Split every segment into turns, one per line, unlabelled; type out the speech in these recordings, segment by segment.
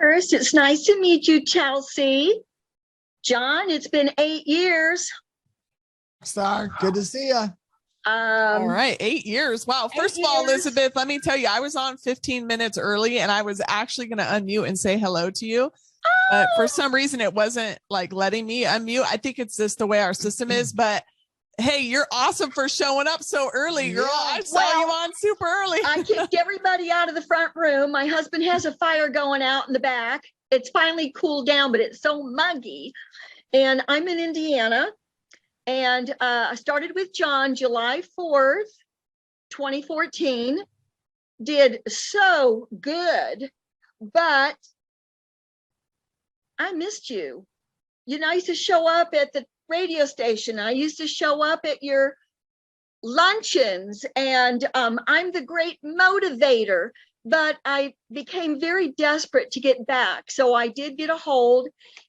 First, it's nice to meet you, Chelsea. John, it's been 8 years.
Star, good to see you.
All right, 8 years. Wow. First of all, Elizabeth, let me tell you, I was on 15 minutes early and I was actually going to unmute and say hello to you. But for some reason, it wasn't like letting me unmute. I think it's just the way our system is. But hey, you're awesome for showing up so early, girl. I saw you on super early.
I kicked everybody out of the front room. My husband has a fire going out in the back. It's finally cooled down, but it's so muggy. And I'm in Indiana. And I started with John July 4th, 2014. Did so good, but I missed you. You know, I used to show up at the radio station. I used to show up at your luncheons, and I'm the great motivator, but I became very desperate to get back. So I did get a hold,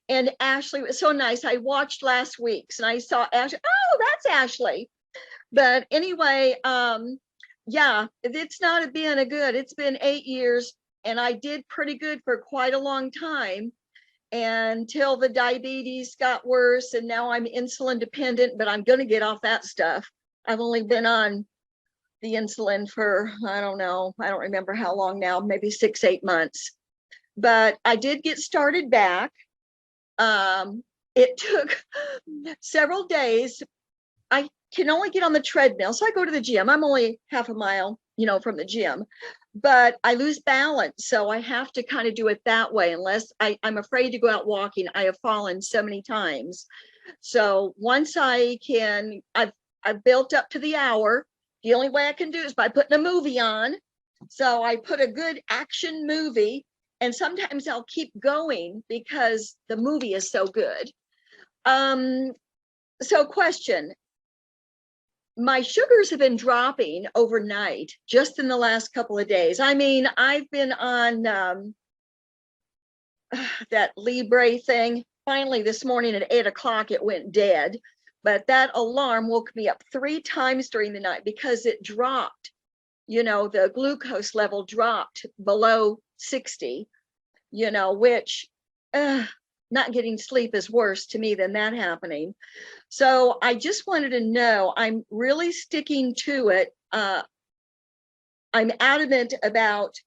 and Ashley was so nice. I watched last week's and I saw Ashley. Oh, that's Ashley. But anyway, yeah, it's not been a good, it's been 8 years, and I did pretty good for quite a long time until the diabetes got worse, and now I'm insulin dependent, but I'm going to get off that stuff. I've only been on the insulin for, I don't know, I don't remember how long now, maybe 6-8 months. But I did get started back. It took several days. I can only get on the treadmill, so I go to the gym. I'm only half a mile, you know, from the gym, but I lose balance. So I have to kind of do it that way, unless I'm afraid to go out walking. I have fallen so many times. So once I can, I've built up to the hour. The only way I can do is by putting a movie on. So I put a good action movie, and sometimes I'll keep going because the movie is so good. So question, my sugars have been dropping overnight just in the last couple of days. I mean, I've been on that Libre thing. Finally, this morning at 8 o'clock, it went dead. But that alarm woke me up 3 times during the night because it dropped. You know, the glucose level dropped below 60, you know, which not getting sleep is worse to me than that happening. So I just wanted to know, I'm really sticking to it. I'm adamant about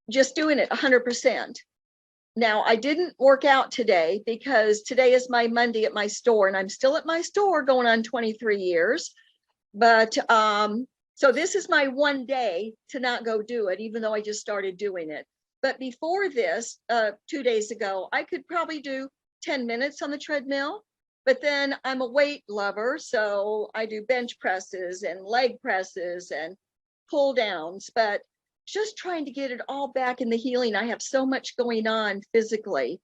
just doing it 100%. Now, I didn't work out today because today is my Monday at my store, and I'm still at my store going on 23 years. But so this is my one day to not go do it, even though I just started doing it. But before this, 2 days ago, I could probably do 10 minutes on the treadmill. But then I'm a weight lover, so I do bench presses and leg presses and pull downs. But just trying to get it all back in the healing. I have so much going on physically,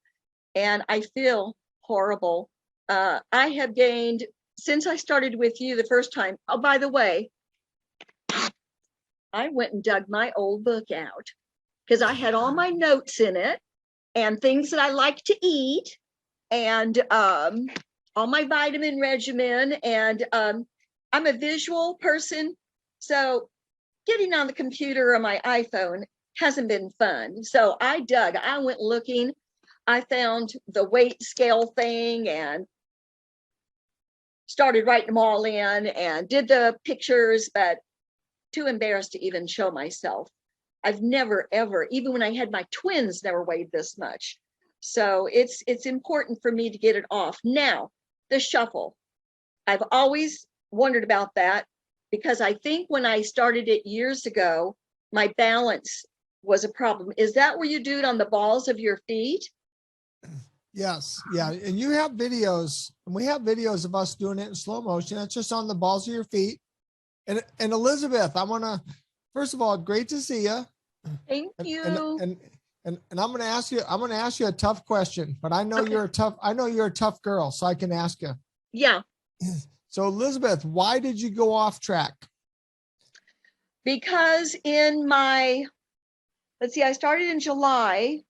and I feel horrible. I have gained, since I started with you the first time. Oh, by the way, I went and dug my old book out because I had all my notes in it and things that I like to eat, and all my vitamin regimen. And I'm a visual person, so getting on the computer or my iPhone hasn't been fun. So I went looking. I found the weight scale thing and started writing them all in and did the pictures, but too embarrassed to even show myself. I've never, ever, even when I had my twins, never weighed this much. So it's important for me to get it off. Now, the shuffle. I've always wondered about that, because I think when I started it years ago, my balance was a problem. Is that where you do it, on the balls of your feet?
Yes. Yeah. And you have videos, and we have videos of us doing it in slow motion. It's just on the balls of your feet. And Elizabeth, I want to, first of all, great to see you.
Thank you.
And I'm going to ask you a tough question, but I know you're a tough girl, so I can ask you.
Yeah.
So Elizabeth, why did you go off track?
Because I started in July,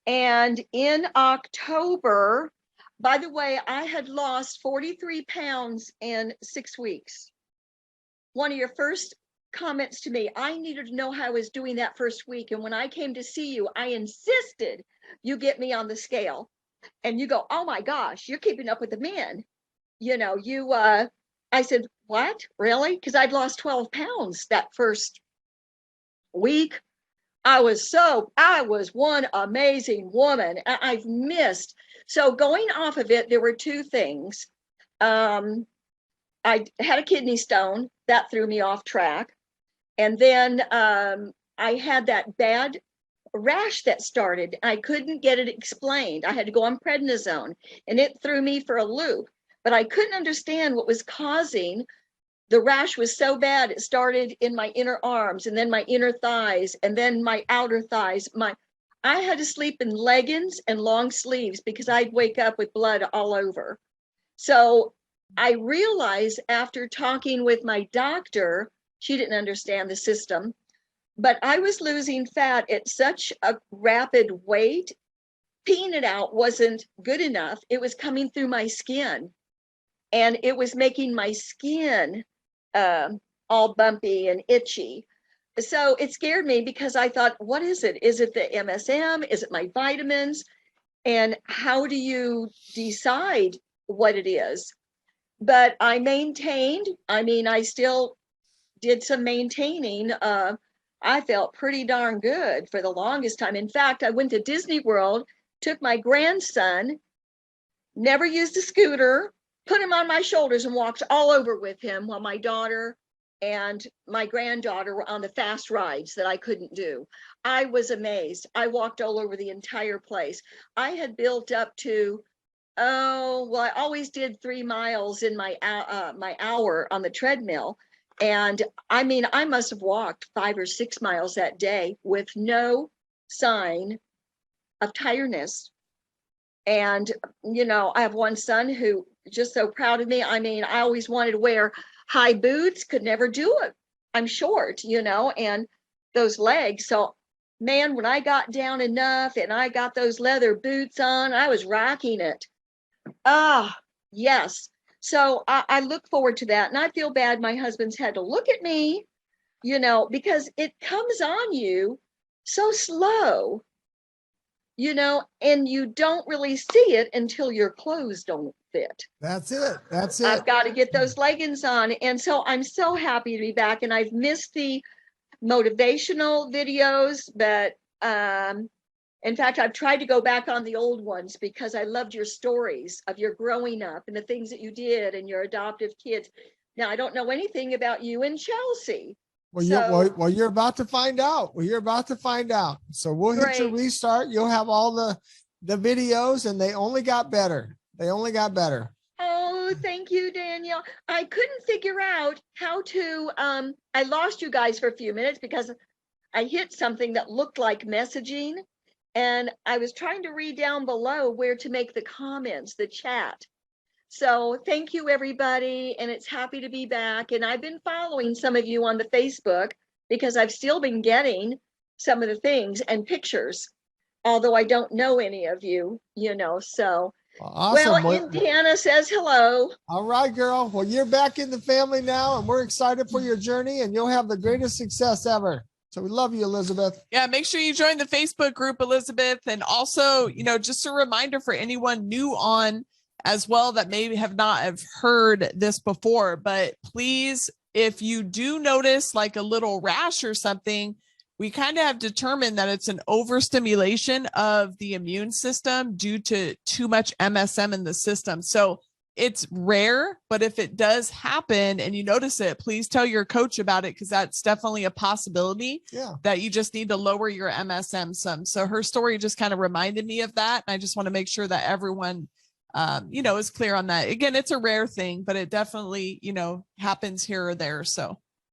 and in October, by the way, I had lost 43 pounds in 6 weeks. One of your first comments to me. I needed to know how I was doing that first week. And when I came to see you, I insisted you get me on the scale. And you go, oh my gosh, you're keeping up with the men. You know, I said, what, really? Because I'd lost 12 pounds that first week. I was one amazing woman. I've missed. So going off of it, there were two things. I had a kidney stone that threw me off track. And then I had that bad rash that started. I couldn't get it explained. I had to go on prednisone and it threw me for a loop, but I couldn't understand what was causing. The rash was so bad. It started in my inner arms and then my inner thighs and then my outer thighs. I had to sleep in leggings and long sleeves because I'd wake up with blood all over. So I realized after talking with my doctor, she didn't understand the system, but I was losing fat at such a rapid rate. Peeing it out wasn't good enough. It was coming through my skin and it was making my skin all bumpy and itchy. So it scared me because I thought, what is it? Is it the MSM? Is it my vitamins? And how do you decide what it is? But I maintained. I mean, I still did some maintaining. I felt pretty darn good for the longest time. In fact, I went to Disney World, took my grandson, never used a scooter, put him on my shoulders and walked all over with him while my daughter and my granddaughter were on the fast rides that I couldn't do. I was amazed. I walked all over the entire place. I had built up to, I always did 3 miles in my hour on the treadmill. And I mean, I must have walked 5 or 6 miles that day with no sign of tiredness. And, you know, I have one son who just so proud of me. I mean, I always wanted to wear high boots, could never do it. I'm short, you know, and those legs. So man, when I got down enough and I got those leather boots on, I was rocking it. Yes. So I look forward to that. And I feel bad my husband's had to look at me, you know, because it comes on you so slow, you know, and you don't really see it until your clothes don't fit.
That's it. That's it.
I've got to get those leggings on. And so I'm so happy to be back. And I've missed the motivational videos, but in fact, I've tried to go back on the old ones because I loved your stories of your growing up and the things that you did and your adoptive kids. Now, I don't know anything about you and Chelsea.
Well, you're about to find out. Well, you're about to find out. So we'll hit your restart. You'll have all the videos and they only got better. They only got better.
Oh, thank you, Danielle. I couldn't figure out how to, I lost you guys for a few minutes because I hit something that looked like messaging. And I was trying to read down below where to make the comments, the chat. So thank you, everybody. And it's happy to be back. And I've been following some of you on the Facebook because I've still been getting some of the things and pictures, although I don't know any of you, you know, so.
Awesome.
Well, Indiana says hello.
All right, girl. Well, you're back in the family now and we're excited for your journey and you'll have the greatest success ever. So we love you, Elizabeth.
Yeah, make sure you join the Facebook group, Elizabeth. And also, you know, just a reminder for anyone new on as well that maybe have not have heard this before, but please, if you do notice like a little rash or something, we kind of have determined that it's an overstimulation of the immune system due to too much MSM in the system. So it's rare, but if it does happen and you notice it, please tell your coach about it because that's definitely a possibility that you just need to lower your MSM some. So her story just kind of reminded me of that. And I just want to make sure that everyone, you know, is clear on that. Again, it's a rare thing, but it definitely, you know, happens here or there. So